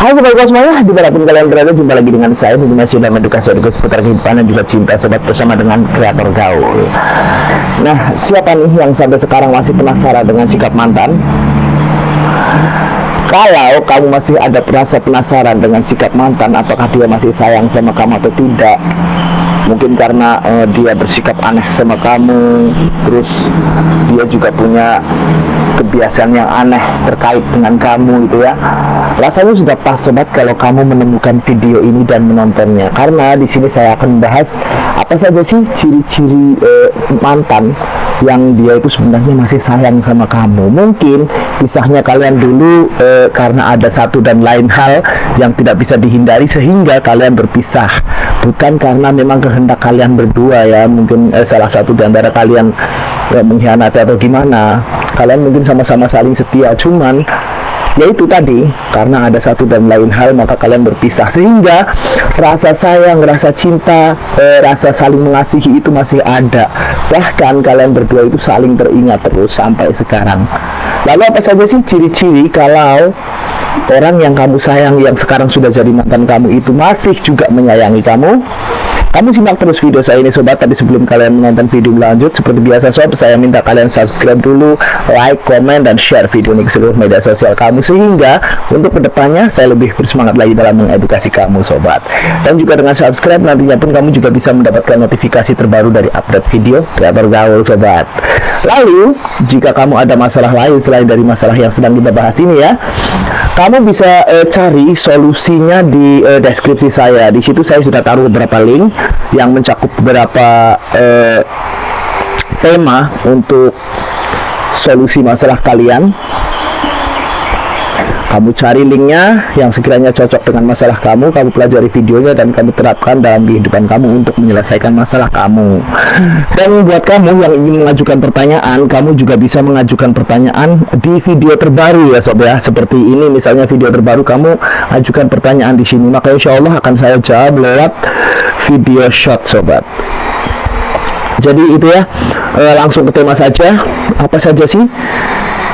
Hai sobat semuanya, dimanapun kalian berada, jumpa lagi dengan saya masih dalam edukasi seputar kehidupan dan juga cinta sobat, bersama dengan kreator gaul. Nah, siapa nih yang sampai sekarang masih penasaran dengan sikap mantan? Kalau kamu masih ada rasa penasaran dengan sikap mantan, apakah dia masih sayang sama kamu atau tidak? Mungkin karena dia bersikap aneh sama kamu, terus dia juga punya kebiasaan yang aneh terkait dengan kamu gitu ya. Rasanya sudah pas sobat kalau kamu menemukan video ini dan menontonnya, karena di sini saya akan membahas apa saja sih ciri-ciri mantan yang dia itu sebenarnya masih sayang sama kamu. Mungkin kisahnya kalian dulu karena ada satu dan lain hal yang tidak bisa dihindari sehingga kalian berpisah, bukan karena memang kehendak kalian berdua ya. Mungkin salah satu di antara kalian mengkhianati atau gimana. Kalian mungkin sama-sama saling setia, cuman ya itu tadi, karena ada satu dan lain hal maka kalian berpisah, sehingga rasa sayang, rasa cinta, rasa saling mengasihi itu masih ada. Bahkan kalian berdua itu saling teringat terus sampai sekarang. Lalu apa saja sih ciri-ciri kalau orang yang kamu sayang, yang sekarang sudah jadi mantan kamu, itu masih juga menyayangi kamu? Kamu simak terus video saya ini sobat. Tapi sebelum kalian menonton video lanjut, seperti biasa sob, saya minta kalian subscribe dulu, like, komen, dan share video ini ke seluruh media sosial kamu, sehingga untuk kedepannya saya lebih bersemangat lagi dalam mengedukasi kamu sobat. Dan juga dengan subscribe nantinya pun kamu juga bisa mendapatkan notifikasi terbaru dari update video kreator gaul sobat. Lalu jika kamu ada masalah lain selain dari masalah yang sedang kita bahas ini ya, kamu bisa cari solusinya di deskripsi saya. Di situ saya sudah taruh beberapa link yang mencakup beberapa tema untuk solusi masalah kalian. Kamu cari linknya yang sekiranya cocok dengan masalah kamu, kamu pelajari videonya dan kamu terapkan dalam kehidupan kamu untuk menyelesaikan masalah kamu. Dan buat kamu yang ingin mengajukan pertanyaan, kamu juga bisa mengajukan pertanyaan di video terbaru ya sob ya. Seperti ini misalnya video terbaru, kamu ajukan pertanyaan di sini, maka insya Allah akan saya jawab lewat video shot sobat. Jadi itu ya, langsung ke tema saja. Apa saja sih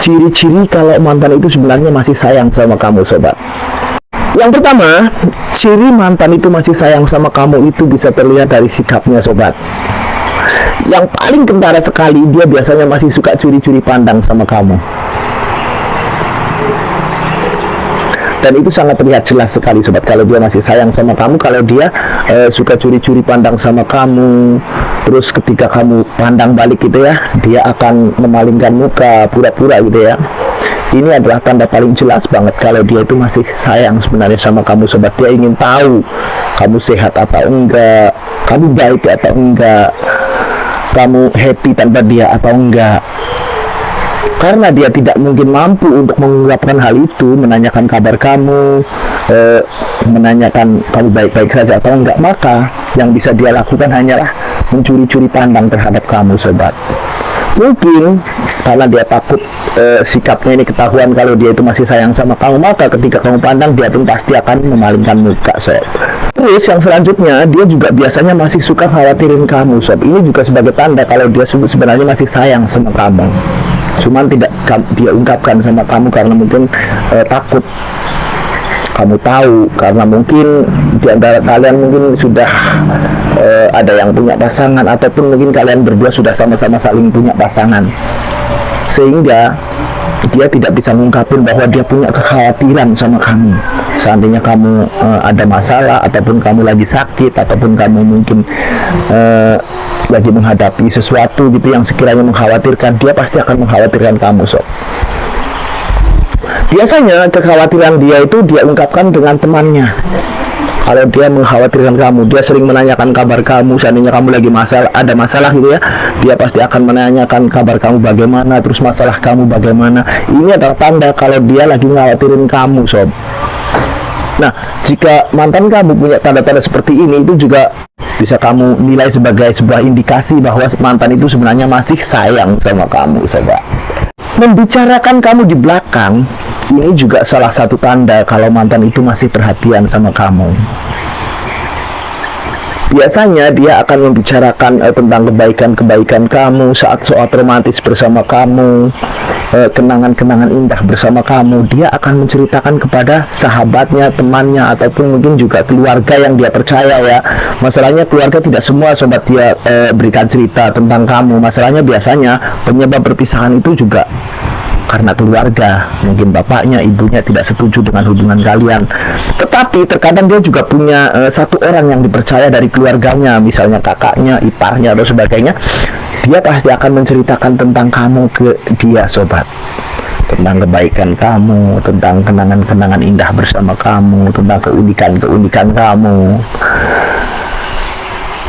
ciri-ciri kalau mantan itu sebenarnya masih sayang sama kamu sobat? Yang pertama, ciri mantan itu masih sayang sama kamu itu bisa terlihat dari sikapnya sobat. Yang paling kentara sekali, dia biasanya masih suka curi-curi pandang sama kamu. Dan itu sangat terlihat jelas sekali sobat kalau dia masih sayang sama kamu. Kalau dia suka curi-curi pandang sama kamu, terus ketika kamu pandang balik gitu ya, dia akan memalingkan muka pura-pura gitu ya. Ini adalah tanda paling jelas banget kalau dia itu masih sayang sebenarnya sama kamu sobat. Dia ingin tahu kamu sehat atau enggak, kamu baik atau enggak, kamu happy tanpa dia atau enggak. Karena dia tidak mungkin mampu untuk mengungkapkan hal itu, menanyakan kabar kamu, menanyakan kamu baik-baik saja atau enggak, maka yang bisa dia lakukan hanyalah mencuri-curi pandang terhadap kamu sobat. Mungkin karena dia takut sikapnya ini ketahuan kalau dia itu masih sayang sama kamu, maka ketika kamu pandang, dia pun pasti akan memalingkan muka sob. Terus yang selanjutnya, dia juga biasanya masih suka khawatirin kamu sob. Ini juga sebagai tanda kalau dia sebenarnya masih sayang sama kamu, cuman tidak dia ungkapkan sama kamu karena mungkin takut kamu tahu, karena mungkin di antara kalian mungkin sudah ada yang punya pasangan, ataupun mungkin kalian berdua sudah sama-sama saling punya pasangan, sehingga dia tidak bisa mengungkapin bahwa dia punya kekhawatiran sama kamu. Seandainya kamu ada masalah, ataupun kamu lagi sakit, ataupun kamu mungkin lagi menghadapi sesuatu gitu yang sekiranya mengkhawatirkan, dia pasti akan mengkhawatirkan kamu sob. Biasanya kekhawatiran dia itu dia ungkapkan dengan temannya. Kalau dia mengkhawatirkan kamu, dia sering menanyakan kabar kamu. Seandainya kamu lagi ada masalah gitu ya, dia pasti akan menanyakan kabar kamu bagaimana, terus masalah kamu bagaimana. Ini adalah tanda kalau dia lagi khawatirin kamu sob. Nah, jika mantan kamu punya tanda-tanda seperti ini, itu juga bisa kamu nilai sebagai sebuah indikasi bahwa mantan itu sebenarnya masih sayang sama kamu sobat. Membicarakan kamu di belakang, ini juga salah satu tanda kalau mantan itu masih perhatian sama kamu. Biasanya dia akan membicarakan tentang kebaikan-kebaikan kamu saat romantis bersama kamu. kenangan-kenangan indah bersama kamu, dia akan menceritakan kepada sahabatnya, temannya, ataupun mungkin juga keluarga yang dia percaya ya. Masalahnya keluarga tidak semua sobat dia berikan cerita tentang kamu. Masalahnya biasanya penyebab perpisahan itu juga karena keluarga, mungkin bapaknya, ibunya tidak setuju dengan hubungan kalian. Tetapi terkadang dia juga punya satu orang yang dipercaya dari keluarganya, misalnya kakaknya, iparnya, atau sebagainya. Dia pasti akan menceritakan tentang kamu ke dia sobat, tentang kebaikan kamu, tentang kenangan-kenangan indah bersama kamu, tentang keunikan-keunikan kamu.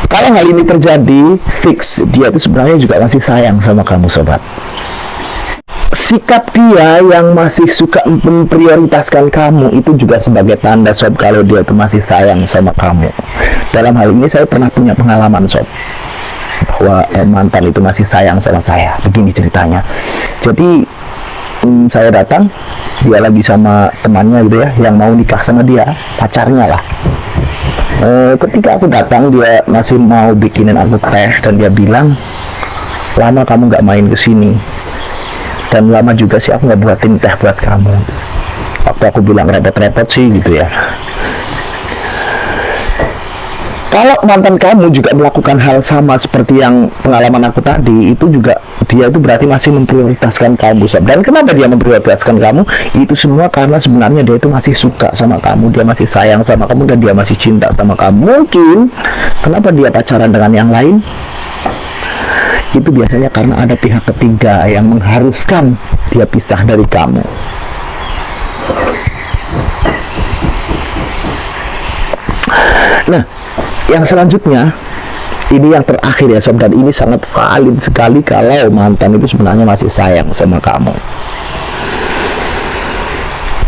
Kalau hal ini terjadi, fix dia itu sebenarnya juga masih sayang sama kamu sobat. Sikap dia yang masih suka memprioritaskan kamu itu juga sebagai tanda sob kalau dia itu masih sayang sama kamu. Dalam hal ini saya pernah punya pengalaman sob, bahwa mantan itu masih sayang sama saya. Begini ceritanya. Jadi saya datang, dia lagi sama temannya gitu ya, yang mau nikah sama dia, pacarnya lah. Ketika aku datang, dia masih mau bikinin aku teh, dan dia bilang, lama kamu nggak main ke sini, dan lama juga sih aku nggak buatin teh buat kamu. Waktu aku bilang repot-repot sih gitu ya. Kalau mantan kamu juga melakukan hal sama seperti yang pengalaman aku tadi, itu juga dia itu berarti masih memprioritaskan kamu sob. Dan kenapa dia memprioritaskan kamu? Itu semua karena sebenarnya dia itu masih suka sama kamu, dia masih sayang sama kamu, dan dia masih cinta sama kamu. Mungkin kenapa dia pacaran dengan yang lain, itu biasanya karena ada pihak ketiga yang mengharuskan dia pisah dari kamu. Nah, yang selanjutnya, ini yang terakhir ya sob, dan ini sangat valid sekali kalau mantan itu sebenarnya masih sayang sama kamu.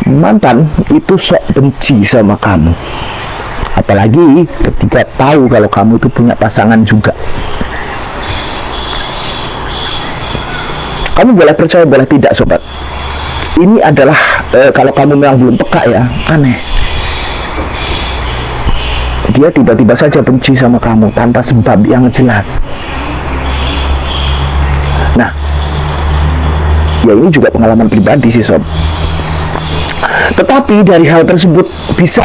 Mantan itu sok benci sama kamu, apalagi ketika tahu kalau kamu itu punya pasangan juga. Kamu boleh percaya, boleh tidak sobat, ini adalah kalau kamu memang belum peka ya, aneh. Dia tiba-tiba saja benci sama kamu tanpa sebab yang jelas. Nah, ya ini juga pengalaman pribadi sih sob. Tetapi dari hal tersebut bisa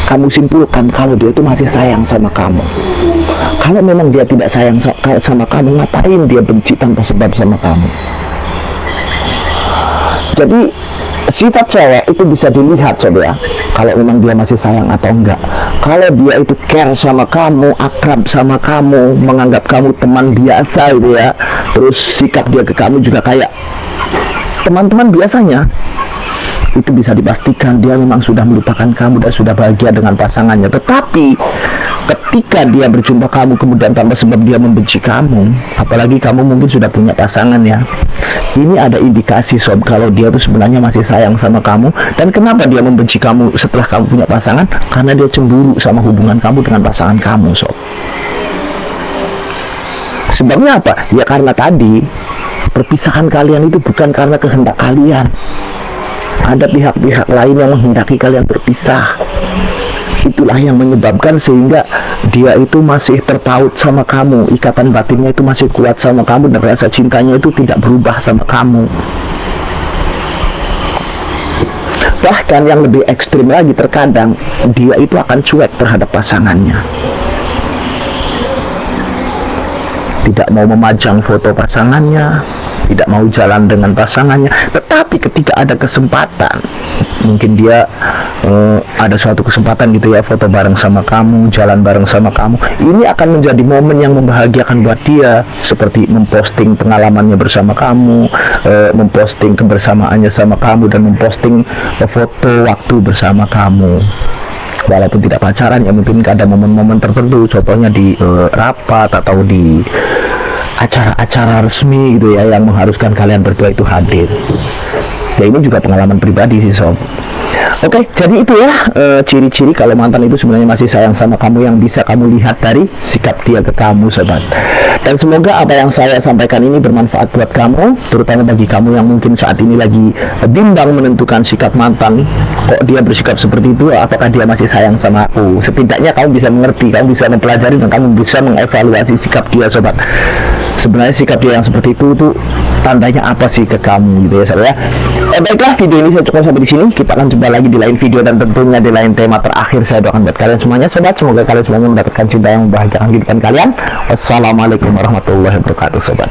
kamu simpulkan kalau dia itu masih sayang sama kamu. Kalau memang dia tidak sayang sama kamu, ngapain dia benci tanpa sebab sama kamu? Jadi sifat cewek itu bisa dilihat sob ya, kalau memang dia masih sayang atau enggak. Kalau dia itu care sama kamu, akrab sama kamu, menganggap kamu teman biasa gitu ya, terus sikap dia ke kamu juga kayak teman-teman biasanya, itu bisa dipastikan dia memang sudah melupakan kamu dan sudah bahagia dengan pasangannya. Tetapi ketika dia berjumpa kamu kemudian tanpa sebab dia membenci kamu, apalagi kamu mungkin sudah punya pasangan ya, ini ada indikasi sob kalau dia tuh sebenarnya masih sayang sama kamu. Dan kenapa dia membenci kamu setelah kamu punya pasangan? Karena dia cemburu sama hubungan kamu dengan pasangan kamu sob. Sebabnya apa? Ya karena tadi perpisahan kalian itu bukan karena kehendak kalian. Ada pihak-pihak lain yang menghendaki kalian berpisah. Itulah yang menyebabkan sehingga dia itu masih terpaut sama kamu, ikatan batinnya itu masih kuat sama kamu, dan rasa cintanya itu tidak berubah sama kamu. Bahkan yang lebih ekstrim lagi, terkadang dia itu akan cuek terhadap pasangannya, tidak mau memajang foto pasangannya, tidak mau jalan dengan pasangannya. Tetapi ketika ada kesempatan, mungkin dia ada suatu kesempatan gitu ya, foto bareng sama kamu, jalan bareng sama kamu, ini akan menjadi momen yang membahagiakan buat dia, seperti memposting pengalamannya bersama kamu, memposting kebersamaannya sama kamu, dan memposting foto waktu bersama kamu. Walaupun tidak pacaran ya, mungkin ada momen-momen tertentu, contohnya di rapat atau di acara-acara resmi gitu ya, yang mengharuskan kalian berdua itu hadir. Ya ini juga pengalaman pribadi sih sob. Oke, jadi itu ya ciri-ciri kalau mantan itu sebenarnya masih sayang sama kamu yang bisa kamu lihat dari sikap dia ke kamu sobat. Dan semoga apa yang saya sampaikan ini bermanfaat buat kamu, terutama bagi kamu yang mungkin saat ini lagi bimbang menentukan sikap mantan. Kok dia bersikap seperti itu, apakah dia masih sayang sama aku? Setidaknya kamu bisa mengerti, kamu bisa mempelajari, dan kamu bisa mengevaluasi sikap dia sobat. Sebenarnya sikap dia yang seperti itu tuh tandanya apa sih ke kamu gitu ya sobat ya. Baiklah, video ini saya cukup sampai di sini. Kita akan jumpa lagi di lain video dan tentunya di lain tema terakhir. Saya doakan buat kalian semuanya sobat, semoga kalian semuanya mendapatkan cinta yang membahagiakan kehidupan kalian. Wassalamualaikum warahmatullahi wabarakatuh sobat.